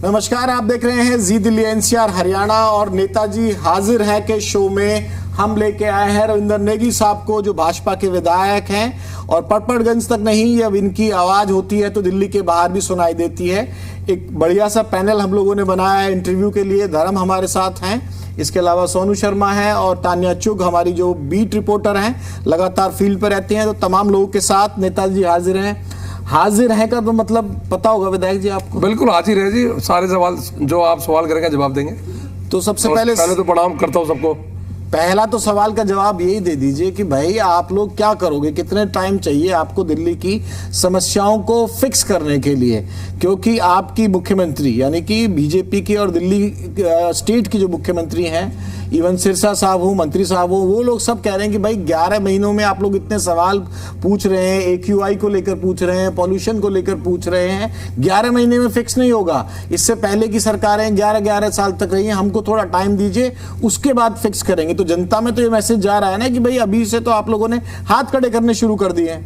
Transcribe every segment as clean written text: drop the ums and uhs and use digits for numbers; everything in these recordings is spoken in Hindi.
नमस्कार, आप देख रहे हैं जी दिल्ली एनसीआर हरियाणा और नेताजी हाजिर है के शो में हम लेके आए हैं रविंदर नेगी साहब को, जो भाजपा के विधायक हैं और पटपड़गंज तक नहीं, जब इनकी आवाज होती है तो दिल्ली के बाहर भी सुनाई देती है। एक बढ़िया सा पैनल हम लोगों ने बनाया है इंटरव्यू के लिए। धर्म हमारे साथ हैं, इसके अलावा सोनू शर्मा है और तान्या चुग हमारी जो बीट रिपोर्टर हैं, लगातार फील्ड पर रहती हैं। तो तमाम लोगों के साथ नेताजी हाजिर हैं। हाजिर है का तो मतलब पता होगा विधायक जी आपको? बिल्कुल हाजिर है जी, सारे सवाल जो आप सवाल करेंगे जवाब देंगे। तो सबसे पहले तो प्रणाम करता हूँ सबको। पहला तो सवाल का जवाब यही दे दीजिए कि भाई आप लोग क्या करोगे, कितने टाइम चाहिए आपको दिल्ली की समस्याओं को फिक्स करने के लिए? क्योंकि आपकी मुख्यमंत्री यानी कि बीजेपी की और दिल्ली स्टेट की जो मुख्यमंत्री हैं, इवन सिरसा साहब हो, मंत्री साहब हो, वो लोग सब कह रहे हैं कि भाई 11 महीनों में आप लोग इतने सवाल पूछ रहे हैं, AQI को लेकर पूछ रहे हैं, पॉल्यूशन को लेकर पूछ रहे हैं, 11 महीने में फिक्स नहीं होगा। इससे पहले की सरकारें 11-11 साल तक रही हैं, हमको थोड़ा टाइम दीजिए, उसके बाद फिक्स करेंगे। तो जनता में तो ये मैसेज जा रहा है ना कि भाई अभी से तो आप लोगों ने हाथ खड़े करने शुरू कर दिए हैं।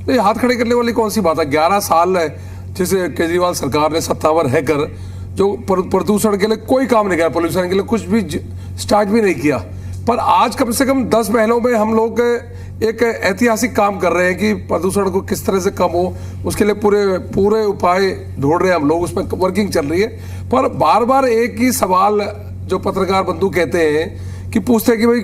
नहीं, हाथ खड़े करने वाली कौन सी बात है? 11 साल है जिसे केजरीवाल सरकार ने सत्तावर है कर जो प्रदूषण के लिए कोई काम नहीं किया, पोल्यूशन के लिए कुछ भी स्टार्ट भी नहीं किया। पर आज कम से कम 10 महीनों में हम लोग एक ऐतिहासिक काम कर रहे हैं कि प्रदूषण को किस तरह से कम हो, उसके लिए पूरे उपाय ढूंढ रहे हैं हम लोग, उसमें वर्किंग चल रही है। पर बार बार एक ही सवाल जो पत्रकार बंधु कहते हैं कि पूछते हैं कि भाई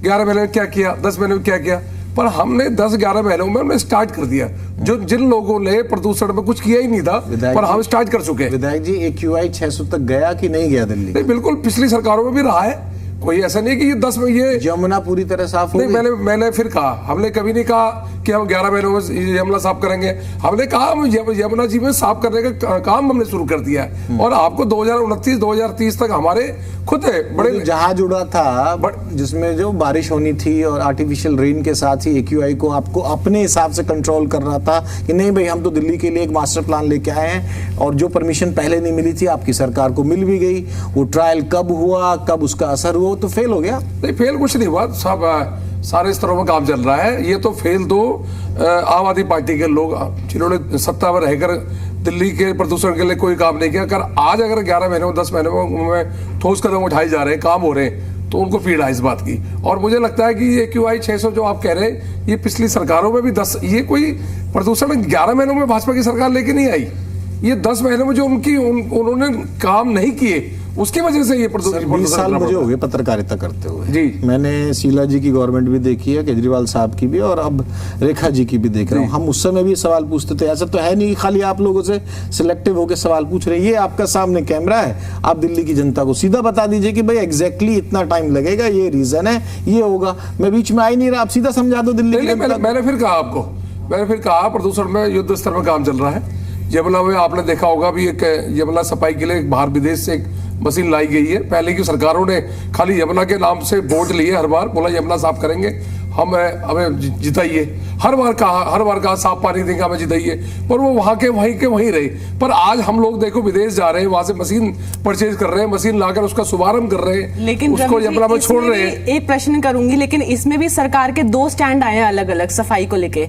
11 महीने में क्या किया, 10 महीने में क्या किया। पर हमने 10-11 महीनों में हमने स्टार्ट कर दिया। जो जिन लोगों ने प्रदूषण में कुछ किया ही नहीं था, पर हम स्टार्ट कर चुके हैं। विधायक जी, AQI 600 तक गया कि नहीं गया दिल्ली? नहीं, बिल्कुल पिछली सरकारों में भी रहा है। कोई ऐसा नहीं कि ये 10 में ये यमुना पूरी तरह साफ हो गई। मैंने फिर कहा, हमने कभी नहीं कहा कि हम 11 महीनों में यमुना साफ करेंगे। हमने कहा हम यमुना जी में साफ करने का काम हमने शुरू कर दिया है और आपको 2029-2030 तक हमारे खुद है बड़े जहाज उड़ा था जिसमें जो बारिश होनी थी और आर्टिफिशियल रेन के साथ ही AQI को आपको अपने हिसाब से कंट्रोल कर रहा था कि नहीं भाई हम तो दिल्ली के लिए एक मास्टर प्लान लेके आए हैं, और जो परमिशन पहले नहीं मिली थी आपकी सरकार को मिल भी गई। वो ट्रायल कब हुआ, कब उसका असर हुआ, तो फेल हो गया? नहीं, फेल कुछ नहीं हुआ, सब सारे स्तरों में काम चल रहा है। ये तो फेल तो आम आदमी पार्टी के लोग जिन्होंने सत्ता में रहकर दिल्ली के प्रदूषण के लिए कोई काम नहीं किया। आज अगर 11 महीनों 10 महीनों में ठोस कदम उठाए जा रहे हैं, काम हो रहे हैं, तो उनको पीड़ा है इस बात की। और मुझे लगता है कि ये AQI 600 जो आप कह रहे हैं, ये पिछली सरकारों में भी 10, ये कोई प्रदूषण 11 महीनों में भाजपा की सरकार लेके नहीं आई। ये 10 महीनों में जो उन्होंने काम नहीं किए, उसकी वजह से ये 20 साल मुझे हो गए पत्रकारिता करते हुए जी। मैंने शीला जी की गवर्नमेंट भी देखी है, केजरीवाल साहब की भी, और अब रेखा जी की भी देख रहा हूँ। हम उस समय भी सवाल पूछते थे। ऐसा तो है नहीं खाली आप लोगों से सिलेक्टिव होकर सवाल पूछ रहे हैं। ये आपका सामने कैमरा है, आप दिल्ली की जनता को सीधा बता दीजिए कि भाई एग्जैक्टली इतना टाइम लगेगा, ये रीजन है, ये होगा। मैं बीच में आ ही नहीं रहा, आप सीधा समझा दो दिल्ली की। मैंने फिर कहा प्रदूषण में युद्ध स्तर में काम चल रहा है। यमुना में आपने देखा होगा भी एक यमुना सफाई के लिए बाहर विदेश से एक मशीन लाई गई है। पहले की सरकारों ने खाली यमुना के नाम से वोट लिए, हर बार बोला यमुना साफ करेंगे, हमें जिताइए, हर बार कहा साफ पानी देंगे, हमें जिताइए, पर वो वहां के वहीं रहे। पर आज हम लोग देखो विदेश जा रहे हैं, वहां से मशीन परचेज कर रहे हैं, मशीन लाकर उसका शुभारंभ कर रहे हैं, लेकिन उसको यमुना में छोड़ रहे हैं। एक प्रश्न करूंगी, लेकिन इसमें भी सरकार के 2 स्टैंड आए हैं अलग अलग सफाई को लेके।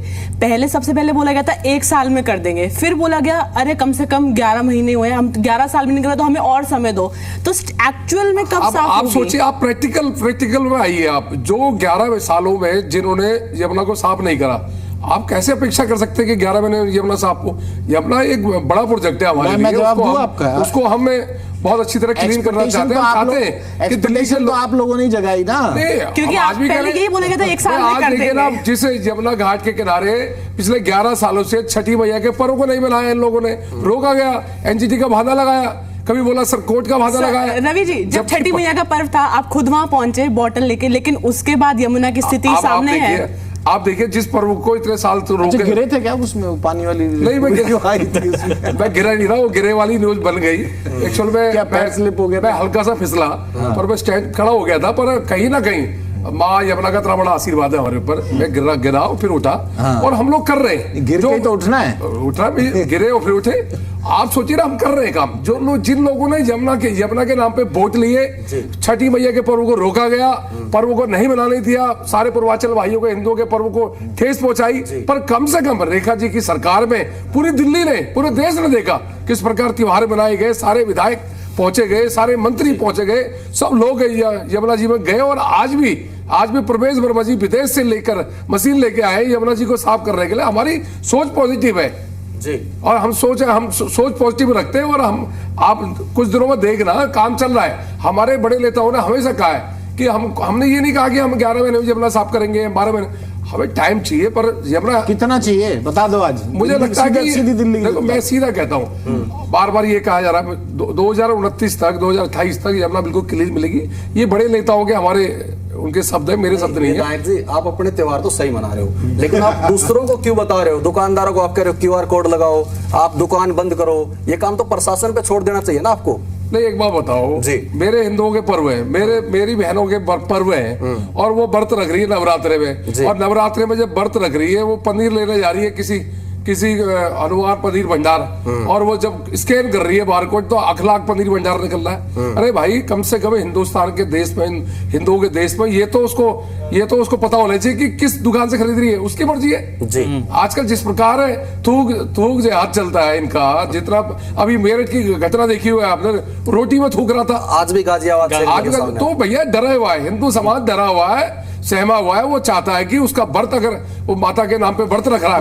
सबसे पहले बोला गया था 1 साल में कर देंगे, फिर बोला गया अरे कम से कम 11 महीने हुए, हम 11 साल में नहीं कर तो हमें और समय दो। तो एक्चुअल में कब साफ आप सोचिए, आप प्रैक्टिकल में आइए। आप जो 11 सालों में जिन्होंने यमुना को साफ नहीं करा, आप कैसे अपेक्षा कर सकते हैं कि 11 महीने यमुना साफ हो? यमुना एक बड़ा प्रोजेक्ट है हमारे लिए, उसको हम बहुत अच्छी तरह क्लीन करना चाहते हैं कि दिल्ली से तो आप लोगों ने जगाई ना, क्योंकि आज भी पहले यही बोला गया था 1 साल में कर देंगे। ना जिस यमुना घाट के किनारे पिछले 11 सालों से छठी मैया के पर्व को नहीं मनाया, इन लोगों ने रोका गया, NGT का बहाना लगाया, कभी बोला सर कोर्ट का बहाना लगाया। रवि जी, जब छठी मैया का पर्व था आप खुद वहां पहुंचे बॉटल लेके, लेकिन उसके बाद यमुना की स्थिति सामने है। आप देखिए जिस पर्व को इतने साल तो रोके। गिरे थे क्या उसमें पानी वाली? नहीं, मैं गिरा नहीं रहा, वो गिरे वाली न्यूज बन गई। एक्चुअल में क्या पैर स्लिप हो गया? मैं हल्का सा फिसला, पर मैं स्टैंड खड़ा हो गया था। पर कहीं ना कहीं माँ यमुना का इतना बड़ा आशीर्वाद है हमारे ऊपर। मैं गिरा और फिर उठा, और हम लोग कर रहे हैं। गिर के तो उठना है, उठना भी, गिरे और फिर उठे। आप सोचिए ना, हम कर रहे हैं काम। जिन लोगों ने यमुना के नाम पे वोट लिए, छठी मैया के पर्व को रोका गया, पर्व को नहीं मनाने दिया, सारे पूर्वांचल भाइयों को, हिंदुओं के पर्व को ठेस पहुंचाई, पर कम से कम रेखा जी की सरकार में पूरी दिल्ली ने, पूरे देश ने देखा किस प्रकार त्योहार मनाए गए। सारे विधायक पहुंचे गए, सारे मंत्री पहुंचे गए, सब लोग यमुना जी में गए। और आज भी प्रवेश वर्मा जी विदेश से लेकर मशीन लेके आए यमुना जी को साफ करने के लिए। हमारी सोच पॉजिटिव है जी, और हम सोच पॉजिटिव रखते हैं। और आप कुछ दिनों में देखना, काम चल रहा है। हमारे बड़े नेताओं ने हमेशा कहा है कि हमने ये नहीं कहा कि हम 11 महीने में यमुना साफ करेंगे, 12 महीने। हमें टाइम चाहिए, पर यमुना कितना चाहिए बता दो। आज मुझे लगता है कि सीधी दिल्ली, देखो मैं सीधा कहता हूँ, बार बार ये कहा जा रहा है 2029 तक, 2028 तक यमुना बिल्कुल क्लीन मिलेगी। ये बड़े नेताओं के, हमारे उनके शब्द है, मेरे शब्द नहीं है। नायक जी, आप अपने त्योहार तो सही मना रहे हो, लेकिन आप दूसरों को क्यों बता रहे हो? दुकानदारों को आप कह रहे हो QR कोड लगाओ, आप दुकान बंद करो। ये काम तो प्रशासन पे छोड़ देना चाहिए ना आपको। नहीं, एक बात बताओ जी, मेरे हिंदुओं के पर्व है, मेरी बहनों के पर्व है, और वो व्रत रख रही है नवरात्रे में। और नवरात्रे में जब व्रत रख रही है, वो पनीर लेने जा रही है किसी अनुवार पनीर भंडार, और वो जब स्कैन कर रही है बारकोड, तो अखलाक पनीर भंडार निकल रहा है। अरे भाई, कम से कम हिंदुस्तान के देश में, हिंदुओं के देश में ये तो उसको पता होना चाहिए कि किस दुकान से खरीद रही है, उसकी मर्जी है जी। आजकल जिस प्रकार है थूक हाथ चलता है इनका, जितना अभी मेरठ की घटना देखी हुई है आपने, रोटी में थूक रहा था। आज भी गाजियाबाद तो भैया डरा हुआ है, हिंदू समाज डरा हुआ है, सहमा हुआ है। वो चाहता है कि उसका व्रत, अगर वो माता के नाम पे व्रत रख रहा है।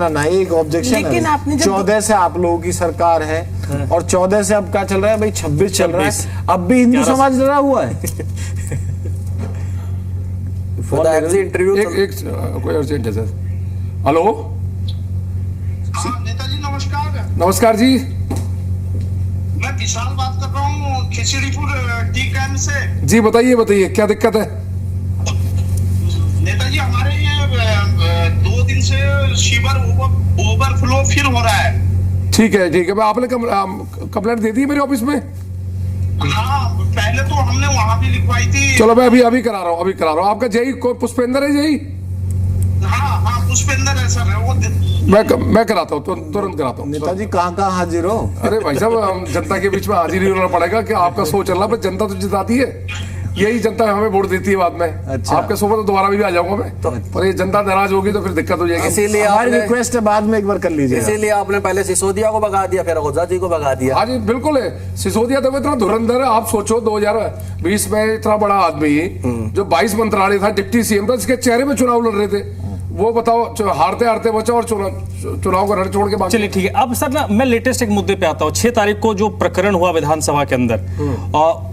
ना, एक ऑब्जेक्शन है। 14 से आप लोगों की सरकार है, और 14 से अब क्या चल रहा है भाई, 26 चल रहा है, अब भी हिंदू समाज डरा हुआ है। इंटरव्यू कोई अर्जेंट है सर? हेलो, नेताजी नमस्कार। नमस्कार जी, मैं विशाल बात कर रहा हूँ खिचड़ीपुर टी कैंप से। जी बताइए क्या दिक्कत है? नेताजी, हमारे ये 2 दिन से सीवर ओवरफ्लो फिर हो रहा है। ठीक है, मैं आपने कंप्लेंट दे दी मेरे ऑफिस में? हाँ, पहले तो हमने वहाँ भी लिखवाई थी। चलो मैं अभी करा रहा हूँ। आपका जेई पुष्पेंद्र है जेई? हाँ, पुष्पेंद्र है सर। वो मैं कराता हूँ, तुरंत कराता हूँ। नेताजी कहाँ हाजिर हो? अरे भाई साहब, जनता के बीच में हाजिर ही होना पड़ेगा कि आपका सोच चल रहा है, जनता तो जिताती है। यही जनता हमें वोट देती है बाद में। अच्छा। आपके सोफे तो दोबारा भी आ जाऊंगा मैं, पर ये जनता नाराज होगी तो फिर दिक्कत हो जाएगी। इसीलिए हमारी रिक्वेस्ट है, बाद में एक बार कर लीजिए। इसीलिए आपने पहले सिसोदिया को भगा दिया, फिर ओझा जी को भगा दिया। हाँ जी, बिल्कुल है। सिसोदिया तो इतना धुरंधर है। आप सोचो 2020 में इतना बड़ा आदमी जो 22 मंत्रालय था, डिप्टी सीएम था, जिसके चेहरे में चुनाव लड़ रहे थे, वो बताओ हारते बचा और चुनाव का रण छोड़ के। चलिए ठीक है, अब सर ना मैं लेटेस्ट एक मुद्दे पे आता हूँ। 6 तारीख को जो प्रकरण हुआ विधानसभा के अंदर,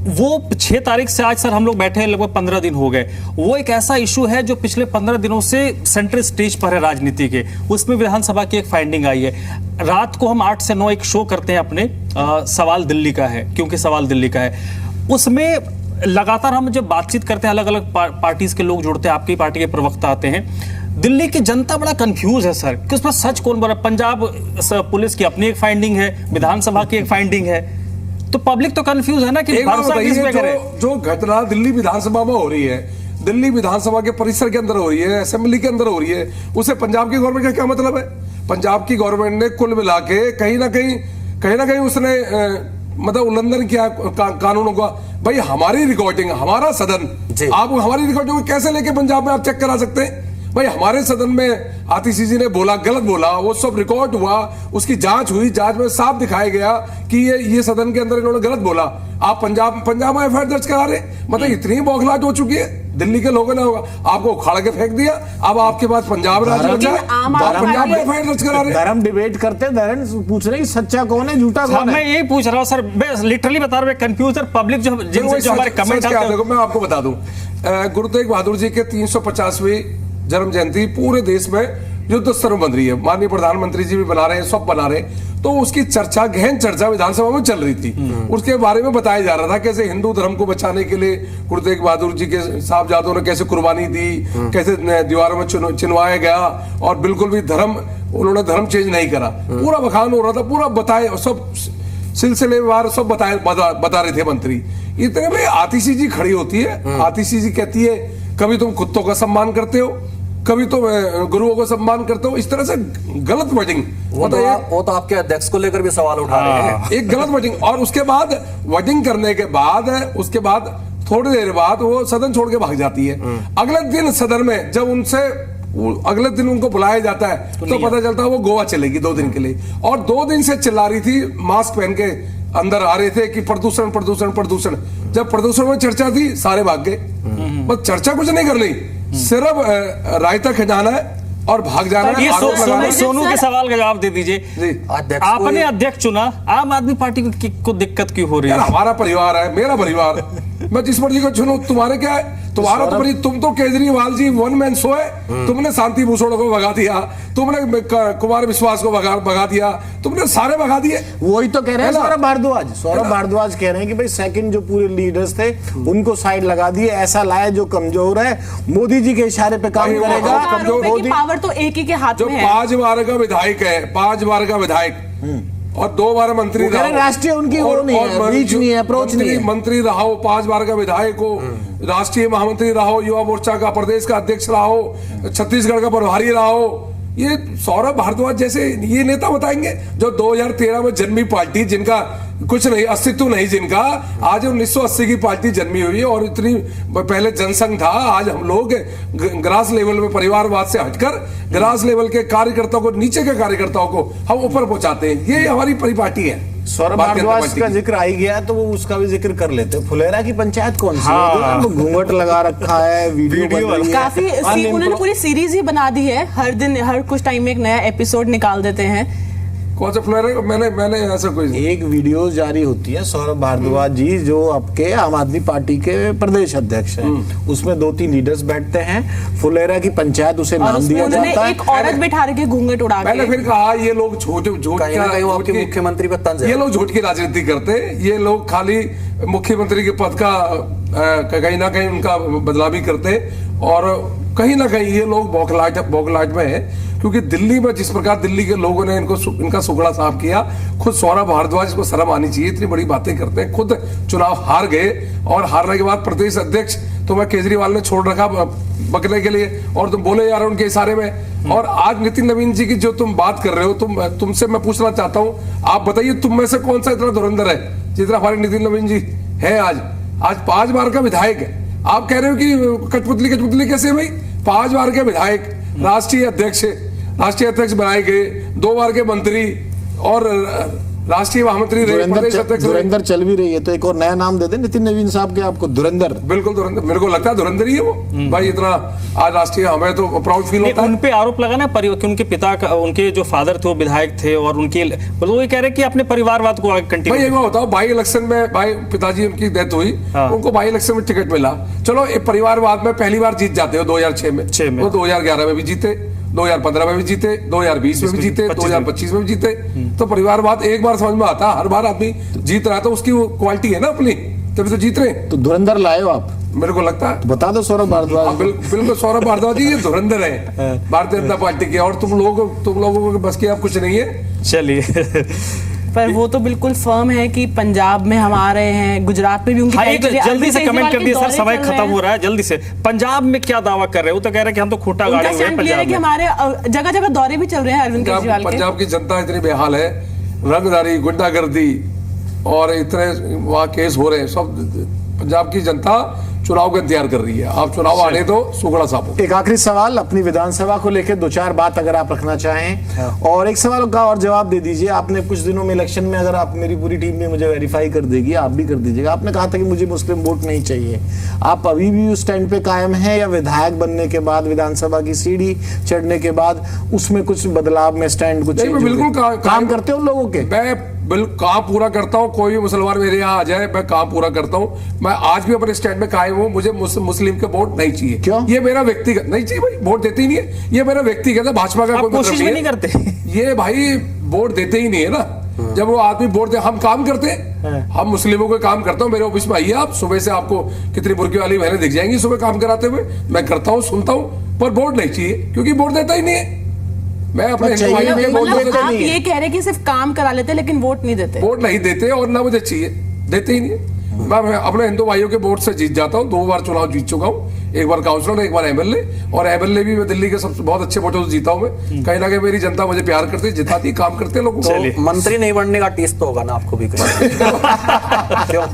वो 6 तारीख से आज सर हम लोग बैठे हैं, लगभग 15 दिन हो गए। वो एक ऐसा इशू है जो पिछले 15 दिनों से सेंट्रल स्टेज पर है राजनीति के। उसमें विधानसभा की एक फाइंडिंग आई है। रात को हम 8 से 9 एक शो करते हैं अपने, सवाल दिल्ली का है, क्योंकि सवाल दिल्ली का है। उसमें लगातार हम जब बातचीत करते हैं, अलग अलग पार्टीज के लोग जुड़ते हैं, आपकी पार्टी के प्रवक्ता आते हैं। दिल्ली की जनता बड़ा कंफ्यूज है सर कि उसमें सच कौन बोल रहा है। पंजाब पुलिस की अपनी एक फाइंडिंग है, विधानसभा की एक फाइंडिंग है, तो पब्लिक तो कंफ्यूज है ना कि भरोसा किस पे करें। जो घटना दिल्ली विधानसभा में हो रही है, दिल्ली विधानसभा के परिसर के अंदर हो रही है, असेंबली के अंदर हो रही है, उसे पंजाब की गवर्नमेंट का क्या मतलब है? पंजाब की गवर्नमेंट ने कुल मिला के कहीं ना कहीं उसने मतलब उल्लंघन किया कानूनों का। भाई, हमारी रिकॉर्डिंग, हमारा सदन, आप हमारी रिकॉर्डिंग को कैसे लेके पंजाब में आप चेक करा सकते हैं? भाई, हमारे सदन में आतिशी जी ने बोला, गलत बोला, वो सब रिकॉर्ड हुआ, उसकी जांच हुई, जांच में साफ दिखाया गया कि ये सदन के अंदर इन्होंने गलत बोला। आप पंजाब में एफआईआर दर्ज करा रहे? मतलब इतनी बौखलाहट हो चुकी है दिल्ली के लोगों ने, आपको उखाड़ के फेंक दिया। अब आपके पास पंजाब राज्य बचा, पंजाब में एफआईआर दर्ज करा रहे। धर्म डिबेट करते, धर्म पूछ रहे सच्चा कौन है, झूठा कौन है। मैं यही पूछ रहा हूँ सर, मैं लिटरली बता रहा हूँ, कंफ्यूज सर पब्लिक जो हमारे कमेंट आते हैं। मैं आपको बता दूं, गुरु तेग बहादुर जी के 350वीं जन्म जयंती पूरे देश में युद्ध स्तर में बन रही है। माननीय प्रधानमंत्री जी भी बना रहे हैं, सब बना रहे हैं। तो उसकी चर्चा, गहन चर्चा विधानसभा में चल रही थी। उसके बारे में बताया जा रहा था कैसे हिंदू धर्म को बचाने के लिए गुरु तेग बहादुर जी के साहबजादों ने कैसे कुर्बानी दी, कैसे दीवारों में चिनवाया गया, और बिल्कुल भी उन्होंने धर्म चेंज नहीं करा। पूरा बखान हो रहा था, पूरा बताए, सब सिलसिलेवार सब बता रहे थे मंत्री। इतने में आतिशी जी खड़ी होती है, आतिशी जी कहती है कभी तुम कुत्तों का सम्मान करते हो, कभी तुम गुरुओं को सम्मान करते हो, इस तरह से गलत वर्डिंग। वो तो आपके अध्यक्ष को लेकर भी सवाल उठा रहे हैं। एक गलत वर्डिंग, और उसके बाद वर्डिंग करने के बाद उसके बाद थोड़ी देर बाद वो सदन छोड़ के भाग जाती है। अगले दिन सदन में जब अगले दिन उनको बुलाया जाता है तो पता चलता है वो गोवा चलेगी 2 दिन के लिए, और 2 दिन से चिल्ला रही थी, मास्क पहन के अंदर आ रहे थे कि प्रदूषण प्रदूषण प्रदूषण। जब प्रदूषण में चर्चा थी सारे भाग गए, बस चर्चा कुछ नहीं करनी, सिर्फ रायता खिंचाना है और भाग जाना है। ये सोनू के सवाल का जवाब दे दीजिए। आपने अध्यक्ष चुना, आम आदमी पार्टी को दिक्कत क्यों हो रही है? हमारा परिवार है, मेरा परिवार, मैं जिस मर्जी को चुनूं। तुम्हारे क्या है? तुम्हारा तो तुम तो Kejriwal ji one man show है। तुमने शांति भूषण को भगा दिया, तुमने कुमार विश्वास को भगा दिया, तुमने सारे भगा दिए। वही तो कह रहे हैं सौरभ भारद्वाज कह रहे हैं कि भाई सेकंड जो पूरे लीडर्स थे उनको साइड लगा दिए, ऐसा लाया जो कमजोर है, मोदी जी के इशारे पे काम करेगा। पावर तो एक ही के हाथ में है। 5 बार का विधायक है, 5 बार का विधायक और 2 बार मंत्री रहा, राष्ट्रीय उनकी वो नहीं है, रीच नहीं है, अप्रोच नहीं है। मंत्री रहा हो, 5 बार का विधायक हो, राष्ट्रीय महामंत्री रहा हो, युवा मोर्चा का प्रदेश का अध्यक्ष रहा हो, छत्तीसगढ़ का प्रभारी रहा हो, ये सौरभ भारद्वाज जैसे ये नेता बताएंगे जो 2013 में जन्मी पार्टी, जिनका कुछ नहीं अस्तित्व नहीं, जिनका आज 1980 की पार्टी जन्मी हुई है और इतनी पहले जनसंघ था। आज हम लोग ग्रास लेवल में परिवारवाद से हटकर ग्रास लेवल के कार्यकर्ताओं को, नीचे के कार्यकर्ताओं को हम ऊपर पहुंचाते हैं। ये हमारी परिपाटी है। सौरभ भारद्वाज का जिक्र आ ही गया तो वो उसका भी जिक्र कर लेते हैं। फुलेरा की पंचायत कौन सी है? घूंघट लगा रखा है, वीडियो बन रही है, काफी उन्होंने पूरी सीरीज ही बना दी है। हर दिन हर कुछ टाइम में एक नया एपिसोड निकाल देते हैं। कौन सा फुलेरा? मैंने ऐसा कोई एक वीडियो जारी होती है, सौरभ भारद्वाज जी जो आपके आम आदमी पार्टी के प्रदेश अध्यक्ष हैं, उसमें 2-3 लीडर्स बैठते हैं, फुलेरा की पंचायत उसे नाम दिया जाता है। एक औरत बैठा के घूंघट उड़ा के। मैंने फिर कहा ये लोग झूठ मुख्यमंत्री पर तंज है। ये लोग झूठ की राजनीति करते हैं, ये लोग खाली मुख्यमंत्री के पद का कहीं ना कहीं उनका बदलाव करते, और कहीं ना कहीं ये लोग बौखलाहट में है। क्योंकि दिल्ली में जिस प्रकार दिल्ली के लोगों ने इनका सुगड़ा साफ किया, खुद सौरभ भारद्वाज को शर्म आनी चाहिए, इतनी बड़ी बातें करते हैं। खुद चुनाव हार गए और हारने के बाद प्रदेश अध्यक्ष तो मैं केजरीवाल ने छोड़ रखा बकने के लिए, और तुम बोले जा रहे हो उनके इशारे में। और आज नितिन नवीन जी की जो तुम बात कर रहे हो, तुमसे मैं पूछना चाहता हूँ, आप बताइए तुम में से कौन सा इतना धुरंधर है जितना हमारे नितिन नवीन जी है? आज 5 बार का विधायक है, आप कह रहे हो कि कठपुतली कैसे भाई? 5 बार के विधायक, राष्ट्रीय अध्यक्ष बनाए गए, 2 बार के मंत्री और राष्ट्रीय महामंत्री रहे, प्रदेश अध्यक्ष। धुरंधर चल भी रही है तो एक और नया नाम दे दें नितिन नवीन साहब के आपको, धुरंधर। बिल्कुल धुरंधर, मेरे को लगता है धुरंधर ही है वो भाई। इतना आज राष्ट्रीय, हमें तो प्राउड फील होता है। उन पे आरोप लगा ना कि उनके पिता का, उनके जो फादर थे वो विधायक थे, और उनके वो ये कह रहे हैं कि अपने परिवारवाद को आगे कंटिन्यू। भाई एक बात बताओ, बाई इलेक्शन में भाई पिताजी उनकी डेथ हुई, उनको बाई इलेक्शन में टिकट मिला। चलो परिवारवाद में पहली बार जीत जाते हो 2006 में, वो 2011 में भी जीते, 2015 में भी जीते, 2020 में भी जीते, 2025 में भी जीते। तो परिवारवाद एक बार समझ में आता, हर बार आदमी जीत रहा है तो उसकी वो क्वालिटी है ना अपनी, तभी तो जीत रहे। तो धुरंधर लाए हो आप, मेरे को लगता है। तो बता दो सौरभ भारद्वाज। बिल्कुल सौरभ भारद्वाज जी ये धुरंधर है भारतीय जनता पार्टी के, और तुम लोगों के बस की आप कुछ नहीं है। चलिए पर वो तो बिल्कुल फर्म है कि पंजाब में हम आ रहे हैं, गुजरात में भी उनकी जल्दी से कमेंट कर दिए सर, समय खत्म हो रहा है, जल्दी से। पंजाब में क्या दावा कर रहे हो? तो कह रहे हैं कि हम तो खोटा गाड़ी हुए पंजाब में। हमारे जगह जगह दौरे भी चल रहे हैं अरविंद केजरीवाल के। पंजाब की जनता इतनी बेहाल है, रंगदारी, गुंडागर्दी और इतने वहाँ केस हो रहे हैं, सब पंजाब की जनता चुनाव का इंतजार कर रही है। आप चुनाव आने तो सुगड़ा साफ। एक आखिरी सवाल अपनी विधानसभा को लेकर 2-4 बात अगर आप रखना चाहें, और एक सवाल का और जवाब दे दीजिए। आपने कुछ दिनों में इलेक्शन में, अगर आप मेरी पूरी टीम में मुझे वेरीफाई कर देगी, आप भी कर दीजिएगा, आपने कहा था कि मुझे मुस्लिम वोट नहीं चाहिए। आप अभी भी उस स्टैंड पे कायम है, या विधायक बनने के बाद, विधानसभा की सीढ़ी चढ़ने के बाद उसमें कुछ बदलाव में स्टैंड कुछ बिल्कुल काम करते हो लोगों के? मैं काम पूरा करता हूँ, कोई भी मुसलमान मेरे यहाँ आ जाए मैं काम पूरा करता हूँ। मैं आज भी अपने स्टैंड में कायम हूँ, मुझे मुस्लिम के वोट नहीं चाहिए। क्यों? ये मेरा व्यक्तिगत नहीं चाहिए भाई, वोट देते ही नहीं है, ये मेरा व्यक्तिगत है। भाजपा का कोई कोशिश भी नहीं करते ये भाई वोट देते ही नहीं है ना। जब वो आदमी वोट दे, हम काम करते हैं, हम मुस्लिमों को काम करता हूँ। मेरे ऑफिस में आइए आप, सुबह से आपको कितनी बुरकी वाली बहनें दिख जाएंगी सुबह काम कराते हुए। मैं करता हूँ, सुनता हूँ, पर वोट नहीं चाहिए क्योंकि वोट देता ही नहीं है। मैं अपने आप ये कह रहे हैं कि सिर्फ काम करा लेते लेकिन वोट नहीं देते? वोट नहीं देते और ना मुझे चाहिए, देते ही नहीं है। मैं अपने हिंदू भाइयों के वोट से जीत जाता हूँ, 2 बार चुनाव जीत चुका हूँ, एक बार काउंसलर, एक बार एमएलए, और एमएलए भी मैं दिल्ली के सबसे बहुत अच्छे वोटों से जीता हूँ मैं। कहीं ना कहीं मेरी जनता मुझे प्यार करती है, जिताती है, काम करते हैं लोग। तो मंत्री नहीं बनने का टेस्ट तो होगा ना आपको भी कहीं?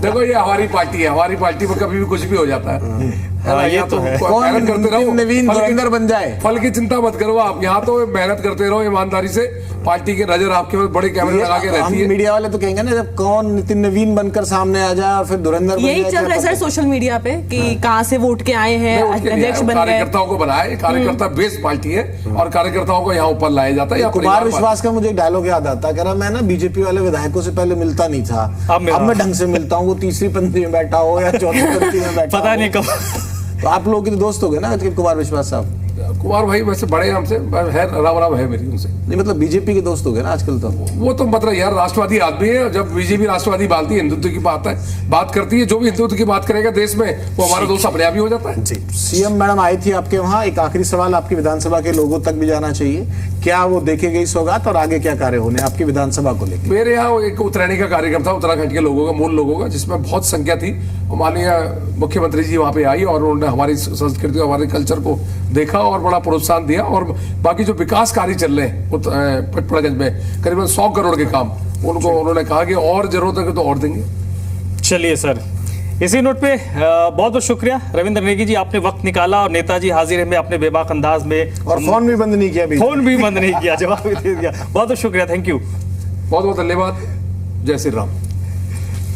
देखो ये हमारी पार्टी है, हमारी पार्टी में कभी भी कुछ भी हो जाता है। हाँ, ये तो है। कौन मेहनत करते रहो, नवीन धुरंधर बन जाए। फल की चिंता मत करो आप, यहाँ तो मेहनत करते रहो ईमानदारी से। पार्टी की नजर आपके ऊपर बड़े कैमरे लगा के हम रहती है। मीडिया वाले तो कहेंगे ना, जब कौन नितिन नवीन बनकर सामने आ जाए और फिर धुरंधर बन यही जाए, चल रहा है क्या सर सोशल मीडिया पे कि कहाँ से वोट के आए हैं, नहीं, उसके लिए अध्यक्ष बन गए। कार्यकर्ताओं को बनाए, कार्यकर्ता बेस्ड पार्टी है और कार्यकर्ताओं को यहाँ ऊपर लाया जाता है। पता? कुमार विश्वास का मुझे एक डायलॉग याद आता है, कह रहा मैं ना बीजेपी वाले विधायकों से पहले मिलता नहीं था, अब मैं ढंग से मिलता हूँ, वो तीसरी पंक्ति में बैठा हो या चौथी पंक्ति में बैठा पता हो। नहीं कब। तो आप लोगों के तो दोस्त हो गए ना कुमार विश्वास साहब? कुमार भाई वैसे बड़े हैं हमसे, है राम है मेरी उनसे। नहीं मतलब बीजेपी के दोस्त हो गए ना आजकल तो। वो तो मतलब यार राष्ट्रवादी आदमी है, जब बीजेपी राष्ट्रवादी बात हिंदुत्व की बात करती है, जो भी हिंदुत्व की बात करेगा देश में, वो हमारा दोस्त अपने आप ही हो जाता है। सीएम मैडम आई थी आपके वहाँ, एक आखिरी सवाल आपकी विधानसभा के लोगों तक भी जाना चाहिए, क्या वो देखे गई सौगात और आगे क्या कार्य होने आपकी विधानसभा को लेकर? मेरे यहाँ एक उत्तरायणी का कार्यक्रम था, उत्तराखंड के लोगों का, मूल लोगों का, जिसमें बहुत संख्या थी। माननीय मुख्यमंत्री जी वहाँ पे आई और उन्होंने हमारी संस्कृति और हमारे कल्चर को देखा और बड़ा प्रोत्साहन दिया। और बाकी जो विकास कार्य चल रहे हैं पटपड़गंज में करीबन 100 करोड़ के काम, उनको उन्होंने कहा कि और जरूरत है तो और देंगे। चलिए सर, इसी नोट पे बहुत बहुत शुक्रिया रविंद्र नेगी जी, आपने वक्त निकाला और नेताजी हाजिर है में अपने बेबाक अंदाज में, और फोन भी बंद नहीं किया अभी। फोन भी बंद नहीं किया, जवाब भी दे दिया। बहुत बहुत शुक्रिया, थैंक यू। बहुत बहुत धन्यवाद। जय श्री राम।